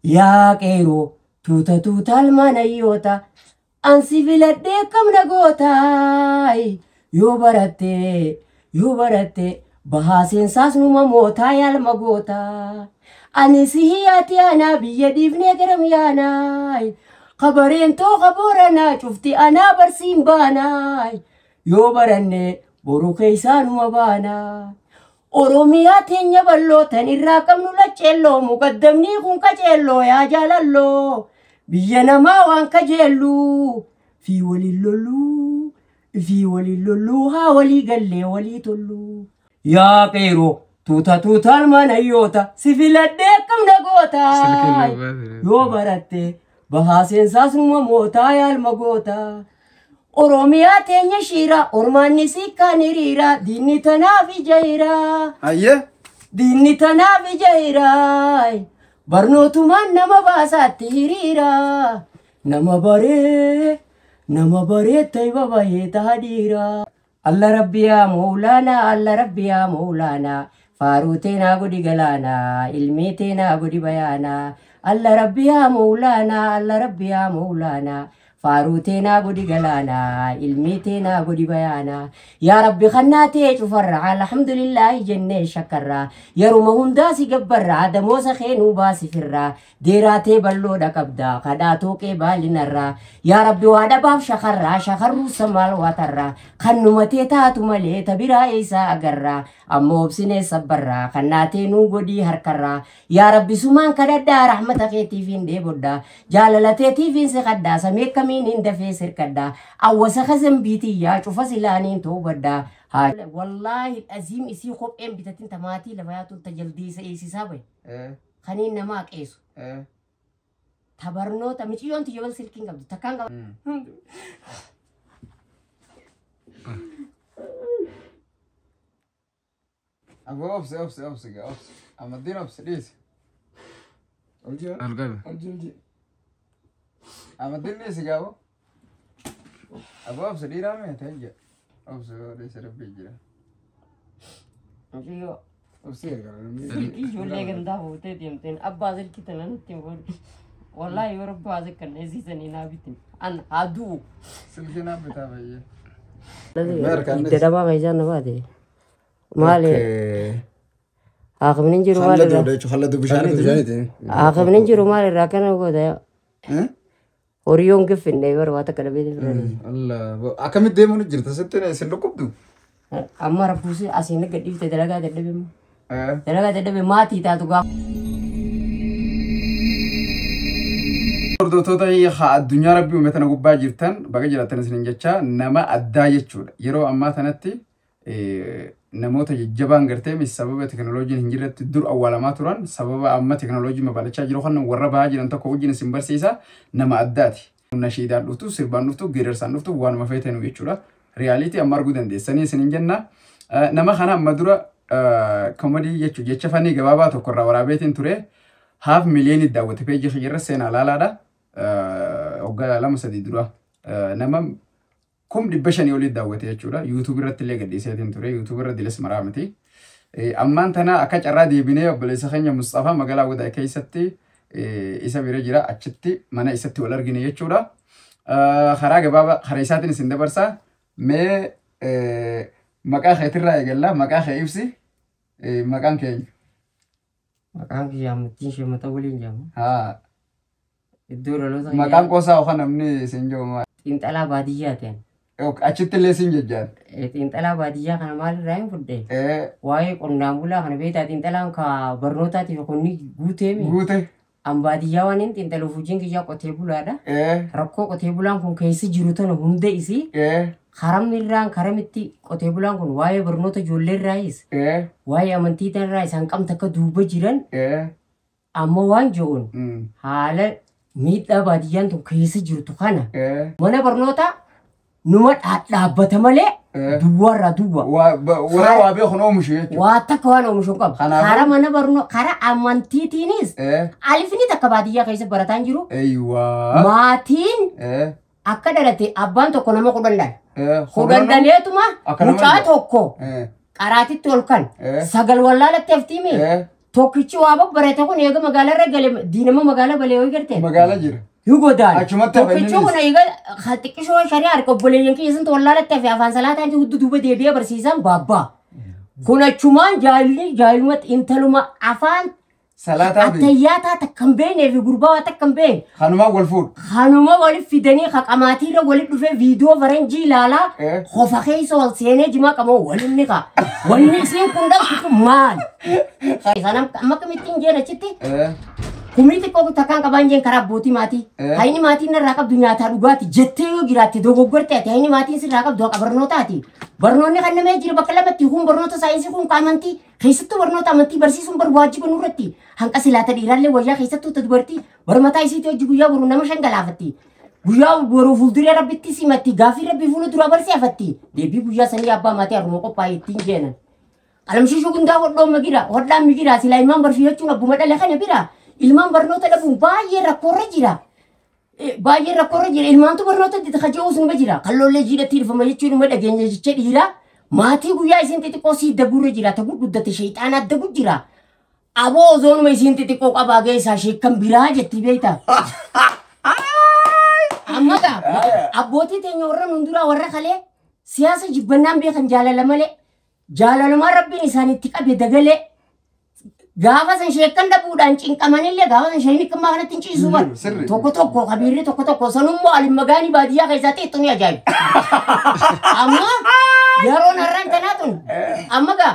yaa qeeroo tuuta tuutal manayyoota ansi filadhee kamna gootaay yoo baratte bahaa seensaas numa mootaa yaalma gootaa ani si hiyaati anaa biyya dhiifnee garam yaanaay kabareen too kabooranaa cufti anaa barsiin baanaay yoo baranne boru keessaa numa baanaa Oromiyaa teenya ballootan irraa qabnu lacheelloo muqaddamnii kun qaceelloo yaa jaalalloo biyya namaa waan kajeelluu fi waliin lolluu haa walii gallee walii tolluu yaa qeeroo tuutal manayyoota si filadhee qabna gootaa yoo baratte bahaa seensaas numa mootaa yaalma gootaa Oromiyaa teenya shiira ormaanni sikkaan hiriira diinni tanaaf ijayira diinni tanaaf ijayira barnootumaan nama baasaatti hiriira nama baree tayba bahee taadhiira alla rabbiyaa moolaana faaruu teenaa godi galaana ilmii teenaa godi bayaana alla rabbiyaa moolaana فاروتنا قدي قلانا الميتنا قدي بيانا يا ربي خناتي شفرع الحمد لله جنة شكرا يا رمهم داسي قبرع دموس خينو باسي فرا ديراتي بلو دكبدا قداتو كبالي نرا يا ربي وادا باب شخر سمال واترا خنو متيتاتو ملي تبرا إيسا أقرا أمو بسنة صبرا خناتي نو قدي هركرا يا ربي سمان كددا رحمتك تيفين دي بودا جالالتي تيفين سيقدا سميك إن دفع سركدا أو سخزن بيتي يا شوف سلانين توبدا والله العظيم يسي خوب إم بتتين تماتي لفياتو تجلدي سيسي سابي خنين نماك إيسو تبرنو تمشي يوم تجيبل سلكين قبل تكان قبل أبو أبس أما الدين أبس ليس الجل أما الدين ليس جابو أبو أبس لي رامي تهجأ أبس ليس ربي جرا أجيو أبس يرجع سلكي جولي كندا هو تيمتين أبا زل كتنا نتيمون والله يورب بازك كنا زيزني نابتين أن عدو سلكي نابتا بيجي إذا ما غيجان نبادي مالي آخر من نجرو مالي خلدو بشاني آخر من نجرو مالي راكنا وكذا Orion ke finne bar wata kada bede Allah akami demo ni jirta settene sen lokubdu amma rabusi asine gaddi te dalaga dedde mati ta to ga Ordotota ya addunyaa rabbi umetana gubbaa jirtan baga jiratan sinin jecha nama addaa jechuudha yeroo ammaa tanatti namoota jajjabaan gartee mis sababa teknooloojiin hin jirretti dur awwaalamaa turan sababa amma teknooloojii mabalachaa jiru kan warra bahaa jiran tokko wajjin sin barsiisa nama addaati nashiidaan dhuftu sirbaan dhuftu geedarsaan dhuftu waanuma feetenu jechuudha realitii amma arguu dandeessanii sinin jenna nama kana amma dura komedii jechuudha jecha fanii gabaabaa tokko irraa waraabeetiin ture haaf miliyoonii daawwate peejii xiyyeerra seenaa laalaadha waggaa 2-3 dura nama kum dibashani olid daawwate jechuudha YouTube irratti illee gadhiiseetiin ture YouTube irra diles maraamati ammaan tana akka carraa deebinee obboleessa keenya Mustafa magaalaa wadaa keessatti isa bira jira achitti mana isatti wal argine jechuudha karaa gabaabaa karaa isaatiin isin dabarsaa mee maqaa keetirraa eegalla maqaa kee ibsi maqaan keenya maqaan kiyyaa muttiin shemata waliin jedhamu haa iddoo dhaloota maqaan qoosaa oka namni isin jiru xiinxalaa baadiyyaa ta'an achitti illee isin jejjaan xiinxalaa baadiyyaa kana maalirraa hin fudhe waa'ee qonnaan bulaa kana beektaa xiinxalaan ka barnootaatiif kunni guute an baadiyyaa waan hin xiinxaluuf hojiin kiyyaa qotee bulaadha rakkoo qotee bulaan kun keessa jiru tana hunda isii karamni irraan karamitti qotee bulaan kun waa'ee barnoota ijoollee irraayis waa'ee amantii tanarraa isaan qabta akka duuba jiran amma waan jiruun haala miidhaa baadiyyaan tun keessa jirtu kana mana barnoota numa dhaabbata malee duwwaarraa duwwa waa beekun oomishu jechuudha waa takka waan oomishu qaba kara mana barnoo kara amantiitiinis alifni takka baadiyyaa keessa barataan jiru maatiin akka dhalate abbaan tokko nama kudhan dhaleetuma mucaa tokko qaraatitti ol kan sagal wallaalatti haftiime Tokkichi waa babbarate kun eega magaalaa irra gale diinama magaalaa balee ho'i garte. Magaalaa jira. Yugodaan. Achumatti Tokkichi kun eega xiqqishoo shari'a harka obboleeyyan keessan tollaalatti hafe afaan salaataa inti huddu duuba deebi'ee barsiisan baabbaa. Kun achumaan jaahilumatti intaluma afaan salaataa fi attayyaata takkan beeknee fi gurbaa takkan beekne. Kanuma wal fuudhu. Kanuma waliif fidanii haqamaatii irra waliif dhufee viidiyoo faranjii ilaalaa qofa keessa wal seenee jimaa qamoo waliin ni ka'a. Wanni isiin kun dhabsitu maal? Sanam amma kamittiin jeen achitti kumii xiqqoo takkaan qabaan jeen karaa abbootii maatii. Hayni maatiin irraa qabdu nyaataa dhugaati jettee yoo jiraatte dogoggorte ati hayni maatiin sirraa qabdu haqa barnootaati. Barnoonni kan namee jiru bakka lamatti kun barnoota saayinsii kun amantii keessattuu barnoota amantii barsiisuun barbaachisu nurratti hanqa silaata dhiiraallee wayyaa keessattuu dubartii barmataa isiitii hojii guyyaa boru nama shangalaafatti. Guyyaa boru fuulduree rabbitti simatti gaafii rabbii fuula dura barsiifatti. Deebii guyyaa sanii abbaa maatii haruma qophaa'e ittiin jeenan. Alamshishuu gundaa hodhooma gira hodhaan migira silaa ilmaan barsiifachuun abbuma dhale kana bira ilmaan barnoota dhabuun baay'ee rakkoorra jira. Baay'ee rakkoorra jira ilmaantu barnoota kaja'uus numa jira kalloollee jiidhatti dhufama jechuun numa dhageenya jecha dhiira maatii guyyaa isin xixiqqoo sii daguurra jira ta gurguddate sheexaan adda jira aboo ozoonuma isin xixiqqoo qabaa geessaa sheekkan biraa jetti beekta. Amma abbootii teenya warra hunduraa warra kalee siyaasa jibbannaan beekan jaalala malee jaalalumaan rabbiin isaanitti qabe dagalee. Gaafa san sheekkan dhabuudhaan cinqamanillee gaafa san shayini kan kanatti hin ciisu bar tokko kabiirri tokko sanummoo alim magaanii baadiyyaa keessatti itti ni ajaa'ibu. Amma yeroo narraan tanaatun amma gaa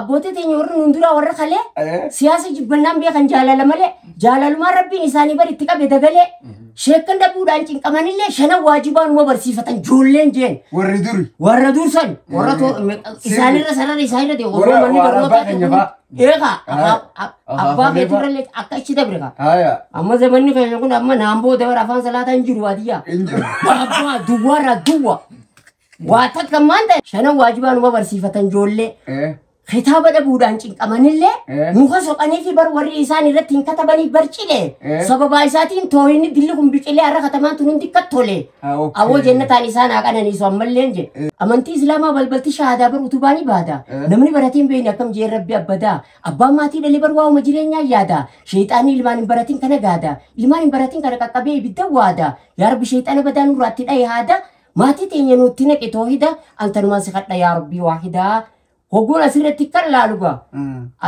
abbootii teenya warra hunduraa warra kalee siyaasa jibbannaan beekan jaalala malee jaalalumaan rabbiin isaanii bari itti qabe dagalee sheekkan dhabuudhaan cinqamanillee shanan waajibaan uma barsiifatan ijoolleen jeen. Warra dursan warra isaanirra sarara isaanirra ta'e osoo manni barnootaa Eka, abbaa keetirrallee akka achi dabre ka. Amma zamanni keenya kun amma naamboo dabara afaan salaataa hin jiru baadiyyaa. Abbaa duwwaarraa duwwa. Waa takka maanta shanan waajibaanuma barsiifatan ijoollee. Kitaaba dhabuudhaan cinqamanillee muka soqanii fi bar warri isaan irratti hin katabanii barcilee. Sababaa isaatiin tooyinni dilli kun biqilee har'a katamaan tun hundi kattole. Awwoo jennataan isaan haa qananiisu ammallee hin jedhe. Amantii Islaamaa balbalti shahaadaa bar utubaanii baata. Namni baratiin beekni akkam jee rabbi abbadaa. Abbaan maatii dhalee bar waa'uma jireenyaa yaada. Sheexaanii ilmaan hin baratiin kana gaada. Ilmaan hin baratiin kana qaqqabee ibidda waada. Yaa rabbi sheexaana badaa nurraatti dhaye haada. Maatii teenya nutti naqe toohida. Antanumaan si kadha yaa rabbii waahidaa. Hoggoon asirratti kan laaluga.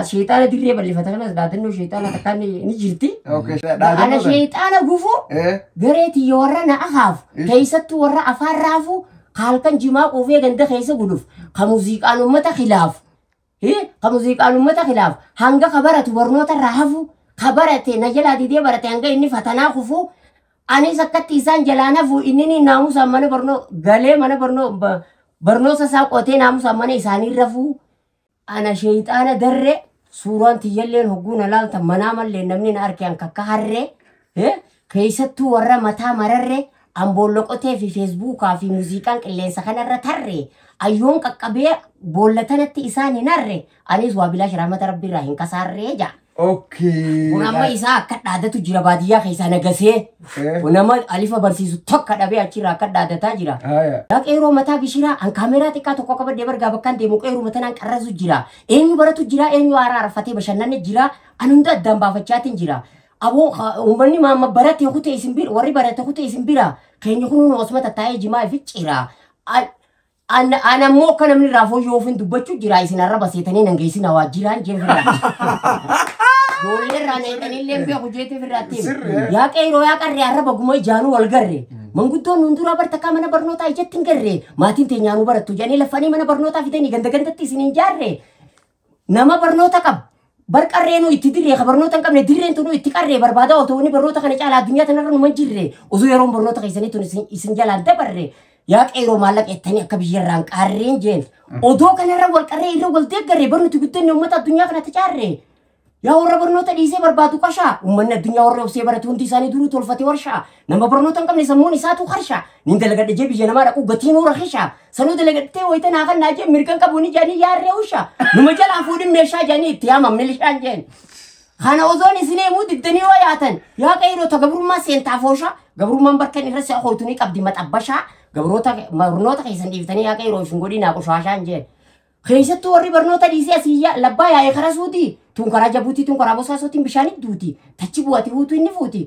Sheexaana dirree bal'ifata kanas daadannoo sheexaana takkaan ni jirti. Ana sheexaana gufu gareetii yoo warra na ahaafu keessattuu warra afaan raafu halkan jimaa qofee ganda keessa guluuf ka muuziqaan uummata khilaafu. Ka muuziqaan uummata khilaafu hanga ka baratu barnoota irraa hafu ka barate na jalaa didee barate hanga inni fatanaa kufu anis akkatti isaan jalaan hafu inni naamusaan mana barnoo galee mana barnoota isaa qotee naamusaan mana isaanii rafuu ana sheexaana darre suuraan tiyyalleen hogguun alaalta manaa mallee namni na arke akka harree keessattuu warra mataa mararre amboolloqotee fi feesbuukaa fi muuziqaan qilleensa kanarra tarre ayyoon qaqqabee boollatanitti isaan hin arre anis waa bilaa shiraamata rabbiirraa hin kasaarree jaa. Kun amma isaa akka dhaadatu jira baadiyyaa keessaa nagasee. Kun amma alifa barsiisu tokko dhabee achirraa akka dhaadataa jira. Qeeroo mataa gishiraa an kaameraa xiqqaa tokko qabadee bargaa bakkaan deemu qeeroo matanaan qarrasu jira. Eenyu baratu jira eenyu haaraa arfatee bashannanne jira an hunda addaan baafachaatiin jira. Aboo uummanni maamma barate kutee isin bira warri barate kutee isin bira keenya kun osuma tattaa'ee jimaa fi cira. Ana ammoo akka namni irraa fooyyoo ofiin dubbachuu jira isin arraba seetanii nan geessin hawaa jiraan jeen firraa. Ijoollee irraa neexanillee beeku jeetee firraatti. Yaa qeeroo yaa qarree arraba guma ijaanuu wal garre. Manguddoon hunduraa bartakkaa mana barnootaa ijatti hin garre. Maatiin teenyaanuu barattu jedhanii lafanii mana barnootaa fidanii ganda gandatti isin hin jaarre. Nama barnoota qaba. Barqarreenu itti dirree ka barnoota hin qabne dirreen tunu itti qarree barbaada otoo barnoota kana caalaa addunyaa tanarra numa jirre. Osoo yeroon barnoota keessanii tun isin jalaan dabarre. Yaa qeeroo maallaqa ettanii akka biyyarraan qaarreen jeen. Odoo kanarra wal qarree irra wal deeggarre barnuti guddanne uummata addunyaa kanatti caarre. Yaa warra barnoota dhiisee barbaadu qashaa. Uummanni addunyaa warra obsee barate hundi isaanii duruu tolfate warshaa. Nama barnoota hin qabne sammuun isaatu harshaa. Nin dalagadhe jee biyya namaa dhaqu gatiin hoora hishaa. Sanuu dalagadhee wayita naa kan naa jee mirgan qabuuni jaanii yaarree ushaa. Numa jalaan fuudhin meeshaa jaanii itti yaaman milishaan jeen. Kana ozoon isinee muu diddanii waa yaatan. Yaa qeerota gabrummaa seentaaf ooshaa. Gabrummaan barkan irra si'a hootunii qabdi maxabbashaa. Gabroota barnoota keessan dhiiftanii yaa qeeroo ifin godhinaa qushaashaan jeen. Keessattuu warri barnoota dhiisee asiyyaa labbaa yaa'ee kara suutii. tun karaa jabuutii tun karaa bosaasootiin bishaanit duuti tachi bu'ati huutu inni fuuti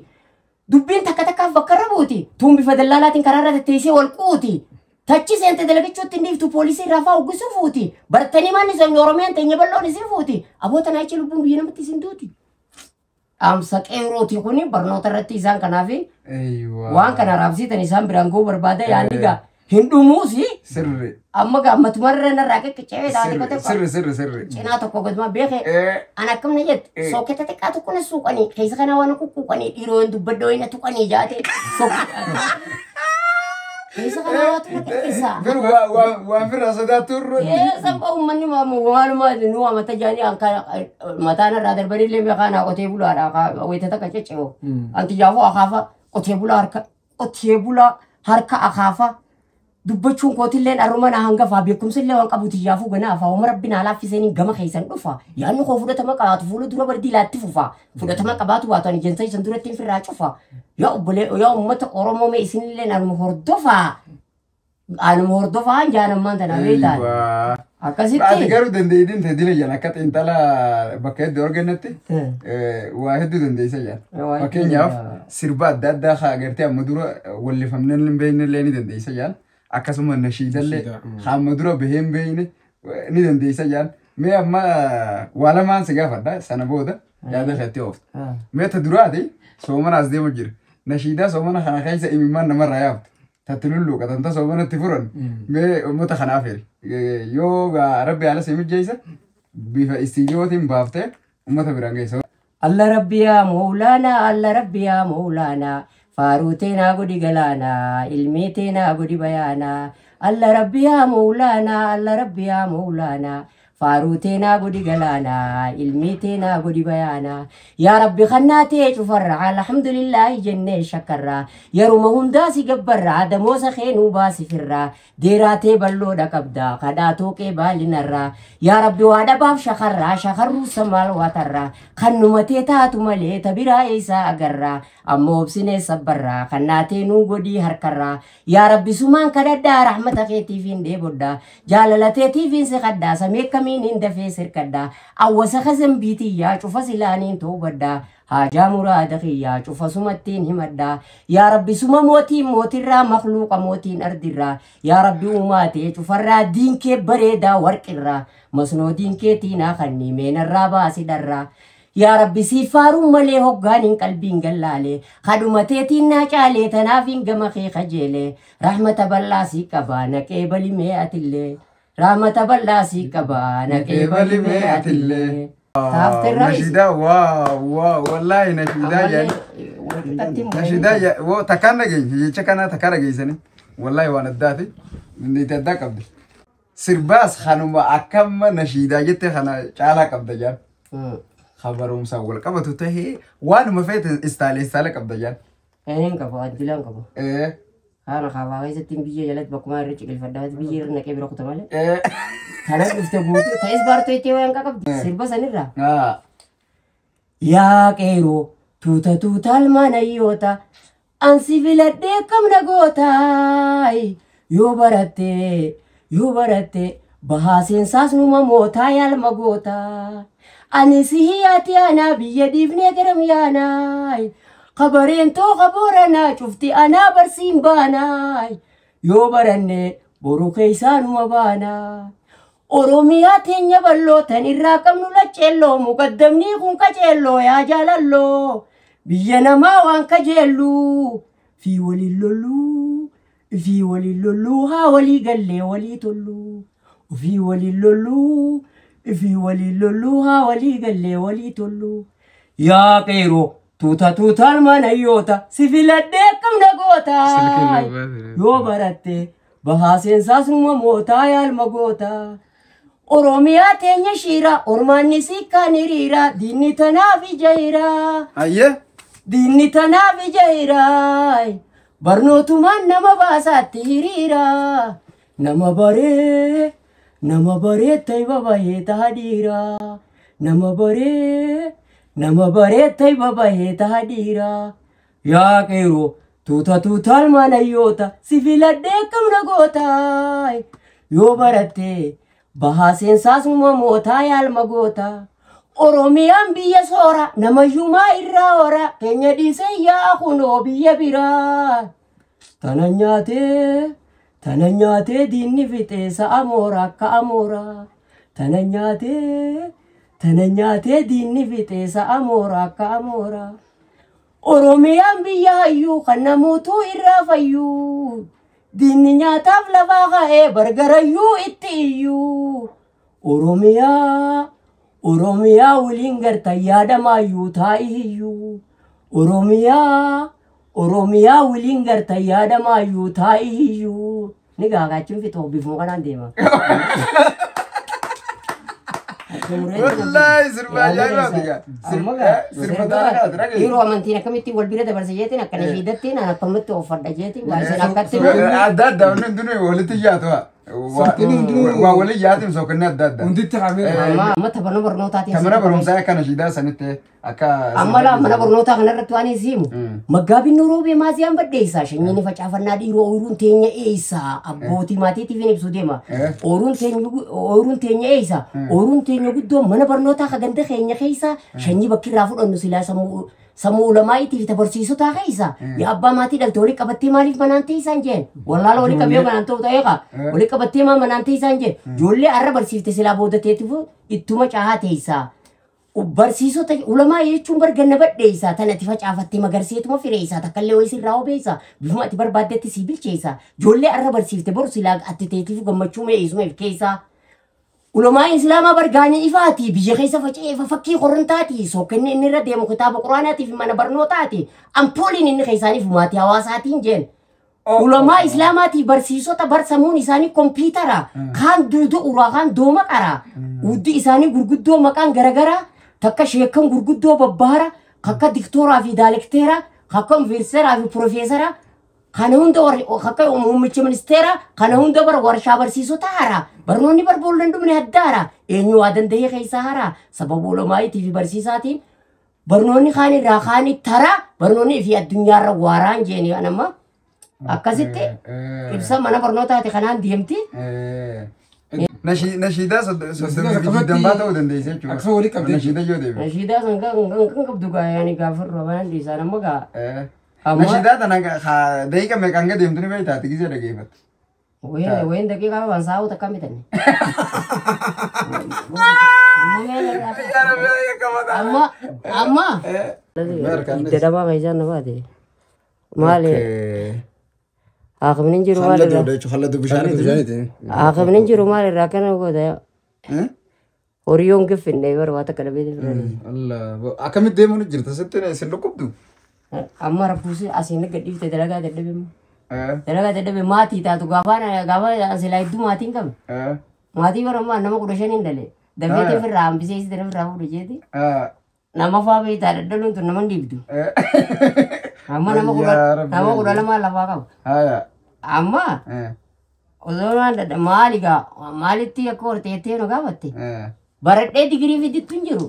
dubbiin takka takkaaf bakka irra buuti tun bifa dallaalaatiin karaa irra tetteessee wal quuti tachi seente dalagachuutti inni iftu poolisii rafaa uggisuuf fuuti bartanii maanni sabni oromiyaan teenya balloon isin fuuti aboota naachi lubbuun biyya namatti isin duuti amsa qeerooti kuni barnoota irratti isaan kanaafi waan kana raabsitan isaan biraan goo barbaada yaanni gaa hin dhumuusi sirri amma gammatumarra narraa qaqqicee daadhi qote sirri cinaa tokko goduma beeke an akkamna jette sooketta xiqqaa tokko na suuqanii keessa kana waan kuqquuqanii dhiiroon dubbadoo hin tuqanii jaate keessa kana waan tuqqisaa waan firraa sodaattu irratti sabba ummanni waanuma nu amata jaanii mataan irraa darbanii illee beekaa qotee bulaadha wayita takka cecce'oo anti jaafoo akaafa qotee bulaa harka akaafa dubbachuun kootilleen arrumana hangafaa beekumsillee waan qabuuti yaafuu ganaa afaa wama rabbina laaffisanii gama keessan dhufa yaanni koo fudhatama qabaatu fuula dura bardii laatti fufa fudhatama qabaatu baatu ani jensa isan duratti hin firraa cufa yaa obbolee yaa ummata oromoo mee isinillee anuma hordofaa jaanammaan tanaa beektaan akkasitti ati garuu dandeeyyiin tajaajila jala akka xiinxala bakka hedduu argannetti waa hedduu dandeeysa jala fakkeenyaaf sirba adda addaa haa agartee amma dura wallifamneen hin beeknellee ni dandeeysa jala akkasuma nashiidallee hamma dura baheen beeyne ni dandeeysa jala mee amma waa lamaan si gaafadha sana booda yaada feettee oofta mee ta duraati soomana as deemu jira nashiidaa soomana kana keessa imimmaan namarraa yaabta tattilullu qatanta soomanatti furan mee ummata kanaaf eri yoo rabbi haala simijjeeysa bifa istiidiyootiin baaftee ummata biraan geessa alla rabbi yaa moolaana faaruuteena gudi galaana ilmeeteena gudi bayaana alla rabbi yaa moolaana faaruuteena gudi galaana ilmeeteena gudi bayaana yaa rabbi kannaatee cufarra alhamdulillahi jennee shakkarra yeruma hundaa si gabbarra damoosa keenuu baasifirra deeraatee balloodha qabda kadhaatoo qee baalinarra yaa rabbi waa dhabaaf shakarruu samaal waatarra kan numatee taatu malee tabiraa eessaa agarra ammoo obsinee sabbarra kannaatee nuu godii harkarra yaa rabbi sumaan kadhadhaa rahmata keetiifiin dheebodha jaalalateetiifiin si kadhaa samee kamiin dafee sirkadha awwasa kazambiitiyyaa cufa silaaniin toobadha haajaa muraada kiyyaa cufa sumattiin himadha yaa rabbi suma mootirraa makluuqa mootiin ardirraa yaa rabbi uumaatee cufarraa diinkee bareedaa warqirraa masnoo diinkee tiinaa kannii meenarraa baasidharraa yaa rabbi siifaaruun malee hoggaaniin qalbiin gallaale kadhumateetiin naa caalee tanaafiin gama kee kajeele rahmata bal'aasii qabaa naqee balimee atillee rahmata bal'aasii qabaa naqee balimee atillee nashiida wallahi nashiida nashiida takkaan dhageenya jecha kana takkaa dhageessani wallahi waan addaati dandeetti addaa qabdi sirbaas kanuma akkamma nashiidaa jette kana caalaa qabda jaan خبرهم سووا القبة تهي وأنا ما فيت استعلى قبضة جان. إيه قبضة أجلان قبضة. إيه. أنا خاف إذا تيم بيجي جلت بكما رجع الفردات بيجي رنا كبير وقت ماله. إيه. أنا بستبوت تيس بارتو يتيو أنك قبضة. سيربا سنيرة. يا كيرو توتا المانيوتا أنسي في لديك كم نقوتا يو برتة بهاسين ساس نوما موتا يا المقوتا. أنا سهياتي أنا بيدي بنقرم يا ناي خبرين تو خبرنا شفتي أنا برسيم باناي يو برني برو كيسان مبانا أورومياتين يبلو تنراكم نلچلو مقدمني خون كجلو يا جلالو بينا ما وان كجلو في ولي اللولو ها ولي قلي ولي تلو وفي ولي اللولو في ولي اللولوها ولي قال لي ولي تلو يا قيرو توتا المانيوتا سيفي لديكم نقوتا يو برتي بهاسين ساسنو موتا يا المقوتا أوروميا تيني شيرا أورماني سيكا نريرا ديني تنافي جيرا أيه ديني تنافي جيرا برنوتو من نما باسات هيريرا نما بري تيبا باهي تهديرا نما بري تيبا باهي تهديرا يا كيرو توتا المانيوتا سيفيلا ديكم نقوتا يو برتي بهاسين ساسو موتا يا المقوتا Oromiyaan biyya soora namayyumaa irraa ora keenya dhiisee yaa kunoo biyya biraa. Tana nyaatee diinni fixee sa'a moora akka amoora. Tana nyaatee diinni fixee sa'a moora akka amoora. Oromiyaan biyya hayyuu kan namoota irraa fayyuu. Diinni nyaataaf lafaa ka'ee bargarayyuu itti iyyuu. Oromiyaa waliin gartan yaadamaayyuu taa'iyyuu. Oromiyaa waliin gartan yaadamaayyuu taa'iyyuu. Ni gaagaachuun fixoo bifuma kanaan deema. Wallahi sirba ajaa'ibaati gaa. Yeroo amantiin akkamitti wal bira dabarsa jeetiin akkana shiidattiin akkamitti uffadha jeetiin gaasiin akkatti. Adda addaa hundi hundinuu walitti yaatu haa. Waa waliin yaatiin sookanni adda addaa. Hunditti qaamee. Amma taphanoo barnootaatiin. Mana barumsaa akkana shiidaa sanitti akka. Amma mana barnootaa kanarratti waan isiimu. Maggaabin roobee maasiyaan baddeessaa shanyini facaafannaa dhiiroo ooyiruun teenya eessaa abbootii maatiitiif hin ibsu deema. Ooyiruun teenya eessaa ooyiruun teenya guddoo mana barnootaa kaganda keenya keessa shanyii bakki irraa fudhannu silaa sammuu ulamaaitiif tabarsiisotaa keessa yaa abbaa maatii dhalte walii qabattee maaliif manaan teessaan jeen wallaala walii qabee manaan ta'u ta'eeqa walii qabattee manaan teessaan jeen ijoollee arra barsiifte silaa boodateetiif ittuma caahaa teessaa. Barsiisota ulamaa jechuun barganna badheessaa tanatti facaafattee magarseetuma fireessaa takkallee wayii sirraa obeessaa bifuma ati barbaaddetti si bilcheessaa ijoollee arra barsiifte boru silaa ati teetiif gammachuu mee'isuma if keessaa. Ulamaa islaamaa bargaanii ifaati biyya keessa faca'ee fakkii qorantaati sookanni inni irra deemu kitaaba quraanaatiif mana barnootaati ampooliin inni keessaaniif maatii hawaasaatiin jeen. Ulamaa islaamaatiif barsiisota barsamuun isaanii kompiitara kaan duudu uraa kaan dooma qara uddi isaanii gurguddoo maqaan garagaraa. Takka sheekan gurguddoo babbaara, kakka diktooraa fi daalekteera, kakka universiteeraa fi profeesara, kana hunda kakka muummicha ministeera, kana hunda bara warshaa barsiisota haaraa. Barnoonni barbooluu dandumne addaara. Eenyu waa danda'ee keessaa haaraa. Sababa ulamaayitii fi barsiisaatiin barnoonni kaan irraa kaan taraa barnoonni fi addunyaarra waaraan jeeni anamma. Akkasitti ibsa mana barnootaati kanaan deemti. Nashiidaa soddoma ta'uu dandeessa jechuudha. Akka walii qabdee. Nashiidaa yoo deebi'e. Nashiidaa san kan qabdu gaa yaani gaafa roobaan dhiisaan amma gaa. Nashiidaa tana daqiiqa meeqaan gad deemtu ni beektaati gisee dhageeffatu. Wayin daqiiqaa waan saa'u takka mitan. Amma. Dedama keessaan na baate. Maali? Akhirnya jiru malah. Akhirnya jiru malah rakan aku dah. Orion ke finde baru wata kada beda. Allah, akamit demo ni jirta sette ne sen lokop tu. Amma rapusi asine gadi te dalaga de debe. Dalaga de debe mati ta tu gava asila itu mati kam. Mati baru amma nama kuda shanin dale. Dabe te fir ram bise is dere ram udah jadi. Nama fa be ta dalu tu nama dibdu. Amma nama kuda lama lama kam. Amma ozoran da maliga malitti akor tete no gavatti. Baradhe digrii fidittu jiru.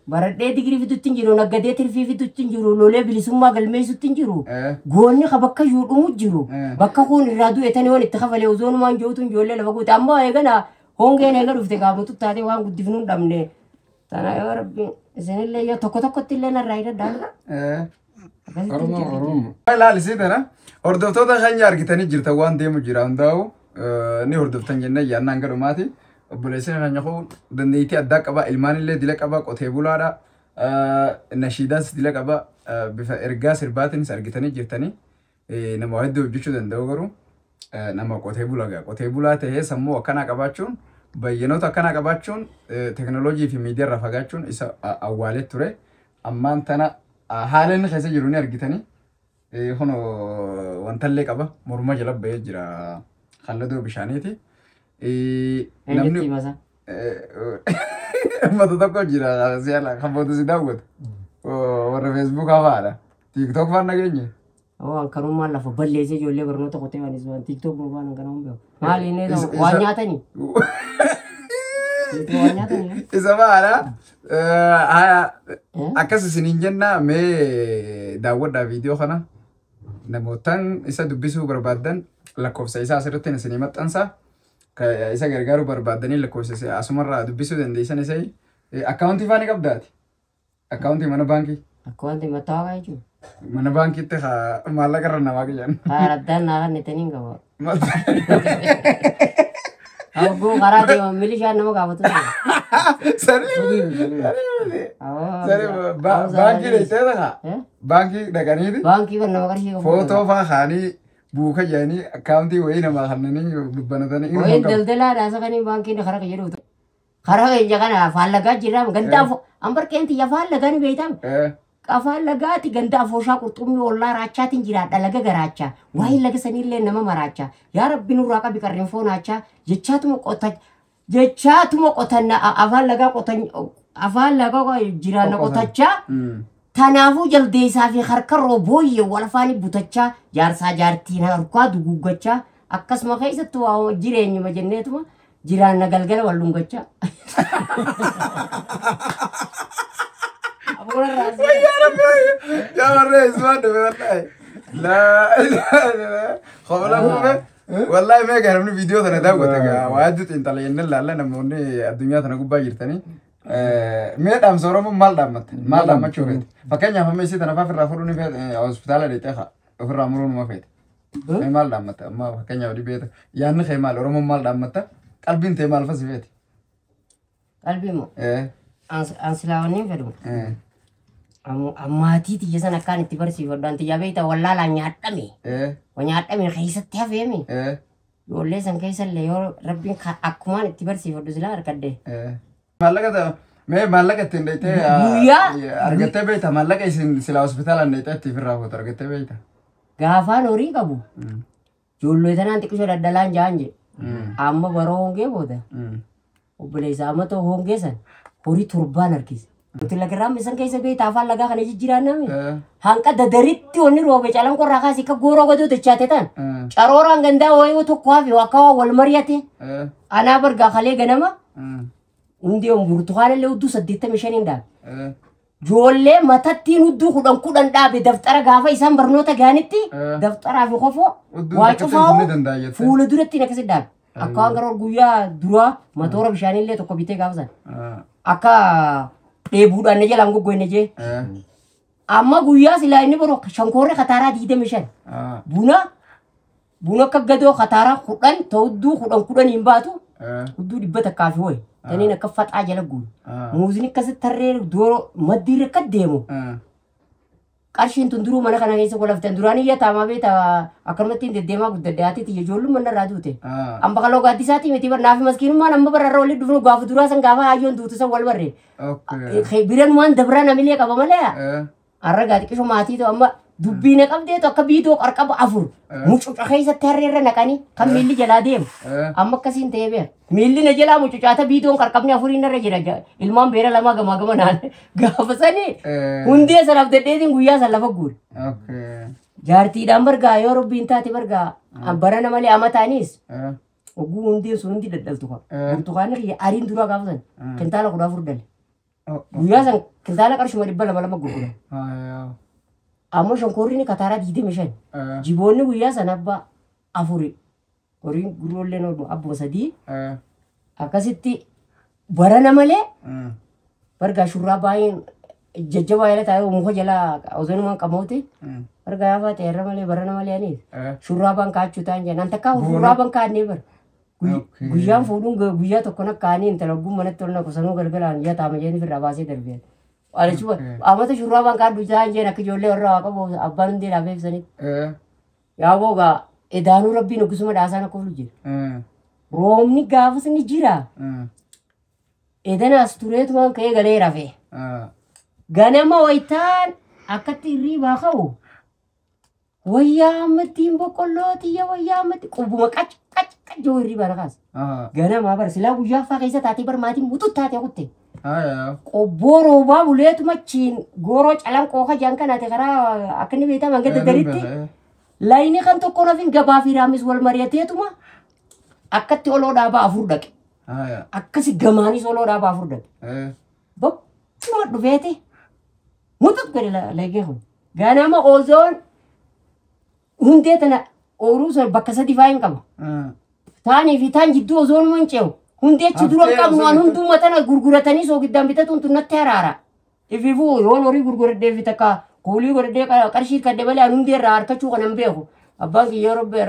Baradhe digrii fidittu jiru nagade tirfi fidittu jiru lole bilisummaa galmeessuttu jiru. Goonni ka bakka yuudhumu jiru. Bakka kun irraa du'etanii waan itti kafalee ozoonumaan jootu ijoollee lafa guute amma eegana hongeen eega dhufte gaamutu taate waan guddifnu hin dhabne. Tana yoo rabbi isinillee yoo tokko tokkotti illee narraa hidhadhaan. Ilaali siitana hordoftoota keenya argitanii jirta waan deemu jira hundaa'u ni hordoftan jennee yaannaan gadhumaati. Obboleessina keenya kun dandeettii addaa qaba ilmaan illee dila qaba qotee bulaadha. Nashiidaas dila qaba bifa ergaa sirbaatiinis argitanii jirtanii nama hedduu hojjechuu danda'u garuu nama qotee bulaa qotee bulaa ta'ee sammuu akkanaa qabaachuun bayyanoota akkanaa qabaachuun teknooloojii fi miidiyaa irraa fagaachuun isa awwaalee ture ammaan tana haala inni keessa jiru ni argitanii hono wantallee qaba morma jala bahee jira halladoo bishaaniiti. Namni mata tokko jira siyaala kan foto si daawwatu warra feesbuuk hafaadha tiiktook faan nageenye. Waan karummaan lafa balleessee ijoollee barnoota qotee waan isaan tiiktook waan kana hundaa maali inni waan nyaatanii. Isa maala akkas isiniin jenna mee daawwadhaa viidiyoo kana namootaan isa dubbisuu barbaadan lakkoofsa isaa asirratti isinii maxxansa isa gargaaruu barbaadanii lakkoofsa asumarraa dubbisuu dandeessan isai Akkaawuntii faani qabdaati. Akkaawuntii mana baankii. Akkaawuntii mataa jechuudha. Mana baankiitti maallaqa irra namaa qiyyan. Haaraddaan naa kan ittiin qaba. Abguu karaa deema milishaan nama gaafatu. Baankii dheeyitee ta'a. Baankii dhaqaniiti. Baankii kan nama qarshii qabu. Footoo fa'aa kaanii buuka jedhanii akkaawuntii wayii namaa kannanii dubbanatanii. Wayiin daldalaa dhaasa kanii baankiin karaa kan jedhu. Karaa keenya kana afaan lagaa jirra. Gandaa ambar qeentii afaan lagaa ni beektamu. Afaan lagaati gandaa fooshaa qurxummii ollaa raachaatiin jiraadha laga garaachaa. Waa'ee laga sanillee nama maraachaa. Yaa rabbi nurraa qabi qarreen foonaachaa. Jechaatuma qotanna afaan lagaa qotan afaan lagaa jiraanna qotachaa. Tanaafuu jaldeessaa fi harkarroo booyyee wal afaanii butachaa jaarsaa jaartiin harkaa duguggachaa akkasuma keessatti waa jireenyuma jenneetuma jiraanna galgala wal dhungachaa. يا مرة اسمع والله لا خبرنا والله ما كان فيديو ثنا ده قلت لك وادت انت لين لا نموني الدنيا ثنا قبا جرتني ما دام صورة مال دام شوفت فكان يفهم يصير ثنا في الرافوروني في الهوسبيتال اللي تخا في الرامورون ما فيت مال دام ما كان يودي بيت يعني خي مال روم مال دام قلبي انت مال فسيفت قلبي مو أنسلاوني فدو أماتي تيجي سنة كان تبرسي فدان تجابي تا ولا لا نياتمي ونياتمي خيسة تفهمي يقول لي سن كيسة اللي يور ربي أكمان تبرسي فدو زلا أركده مالك ده مالك تنديته أركته بيتا مالك إيش سلا هوسبيتال أنديته تفرّا هو أركته بيتا غافان أوري كابو جولو إذا نانتي كشوا دلان جانجي أما برونجي بودا وبليس أما تو هونجي سن هوري تربان أركيس betul lagi ramai sang kaisa be tafal laga kan eji jiran nami hangka dadaritti oni robe calang ko rakasi ka goro ko tu chatetan carorang ganda oi to kwafi wakawa wal mariate ana berga khale ganama undi burtukhane le uddu saddita mishaninda jolle matattin uddu kudan dabe daftara gafa isan barnota ganitti daftara fi khofo wachufa fuula duratti nakasidda akka ngaro guya dura matora bishanille to ko bite gafsan akka deebuudhaan ne jalaan goggoo ne jee amma guyyaa silaa inni boroo shankoorre kataaraa 25 buna akka gadoo kataaraa 10 ta'udduu 10 hin baatu udduu 100 akkaafi hoy taniin akka faxaa jala guuru muuziin akkasitti tarree dooroo maddiirra akka deemu qarshiin tun duruu mana kana keessa golaftan duraan iyya taamaa beeta akkanumatti deddeemaa guddaddaatiiti ijoolluun manna irraa duute amma kaloo gaaddisaati miti barnaafi maskiinummaan amma bararra walitti dhufnu gaafa duraa san gaafa hayyoon duutu san wal barre biran waan dabraa namilee qaba malee har'a gaati qishu maatii ta'u amma dubbii na qabdeetu akka biidoo qarqaba 4 mucuca keessatti harreerra naqanii kan miilli jalaa deemu amma akkasiin ta'ee beera miilli na jalaa mucucaata biidoon qarqabni 4 irra jira ilmaan beera lamaa gamaa naan gaafa sanii hundee sanaaf deddeetiin guyyaa san lafa guure jaartiidhaan bargaa yoo rabbiin taate bargaa barana malee amataanis oguu hundee sun hundi daddaltu qaba burtukaanni ariin duraa gaafa san kintaala 14 dale guyyaa san kintaala qarshuma 200 gurgura amma shonkoorri ni kataaraa 25 jiboonni guyyaa san abba 4 horiin gurroollee noonu abbuma 3 akkasitti barana malee bargaa shurraa baay'een jajjabaa yala taa'ee muka jalaa ozonumaan qaboote bargaa yaafaa ta'erra malee barana malee anis shurraa baan kaachuu ta'an jedhan takkaa shurraa baan kaannee bar guyyaan fuudhuun guyyaa tokko nakkaanii intala ogguun manatti ol naqu sanuu galgalaan yaa taama jeeni firraa baasee darbee Alchuba, amata shurraa baan kaaddu jaan jeen akka ijoollee warra waa qabu abbaan hundee dhaabee ibsanitti. Yaa boogaa edaanuu rabbiin oggusuma dhaasaan akka oolu jira. Roobni gaafas ni jira. Edanaas tureetumaan ka'ee galee rafee. Ganama wayitaan akkatti hirriibaa ka'u. Wayyaa ammattiin boqqollootii wayyaa ammatti qubuma qaccoo hirriibaa naqaas. Ganamaa bar silaa guyyaa faa keessa taatee bar maatiin butuut taatee kutte. Qobboo buleetu machiin gooroo calan qooqa jaan kanaate karaa akka inni beekaman gadi daritti laayinii kan tokko rafin gabaa fi raamis wal mari'ateetuma akkatti oloo dhaabaa 4 dhaqe. Akkasi gamaanis oloo dhaabaa 4 dhaqe. Bakkuma dhufeeti mutut gadi laagee kun ganama ozoon hundee tana ooluu sun bakka 3 faayin qaba. Taanii fi taan jidduu ozoon mun ce'u hundee achi dura qabnu an hunduma tana gurguratanii soo giddaan bitatuun tun natti haraara. Ififuu yoon horii gurguradhee fi takka kuulii godhadhee qarshii kadde malee an hundee irraa harkachuu kanan beeku. Abbaan kiyya rabbi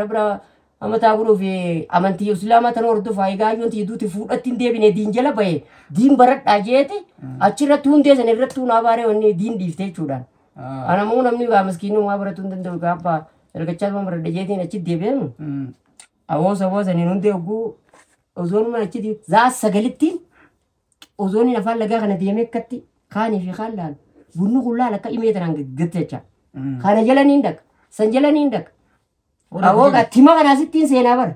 amataa godhuu fi amantii islaamaa tan hordofaa egaayyoon tiiduuti fuudhatti hin deebine diin jala bahe diin baradhaa jeete achirratti hundee sana irratti hunaa baaree wanni diin dhiiftee jechuudhaan. Anamuu namni gaa maskiinummaa baratuu hin danda'u gaafa ergachaa waan baradha jeetiin achi deebi'amu. Awwoosa niin hundee hogguu ozoonuma achi zaas sagalittiin ozooniin afaan lagaa kana deemee akkatti kaanii fi kaan laalu bunni kun laala akka himee tanaan gaggatti jecha. Kana jala niin dhaqa san jala niin dhaqa. Awwooga tima kana sittiin seenaa bara.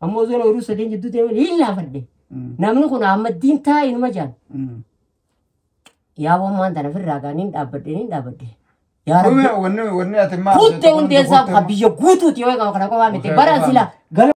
Ammoo ozoon ooyiruu sadeen jidduu deemee hin laafadhe. Namni kun Ahmadiin taa'e inuma jaan. Yaa waan tana firraa gaa niin dhaabbadhe. Yaa rabbi. Wanni ati maal? Kuttee hundee isaa biyya guutuuti yoo eegamu kana qofaa miti bara sila.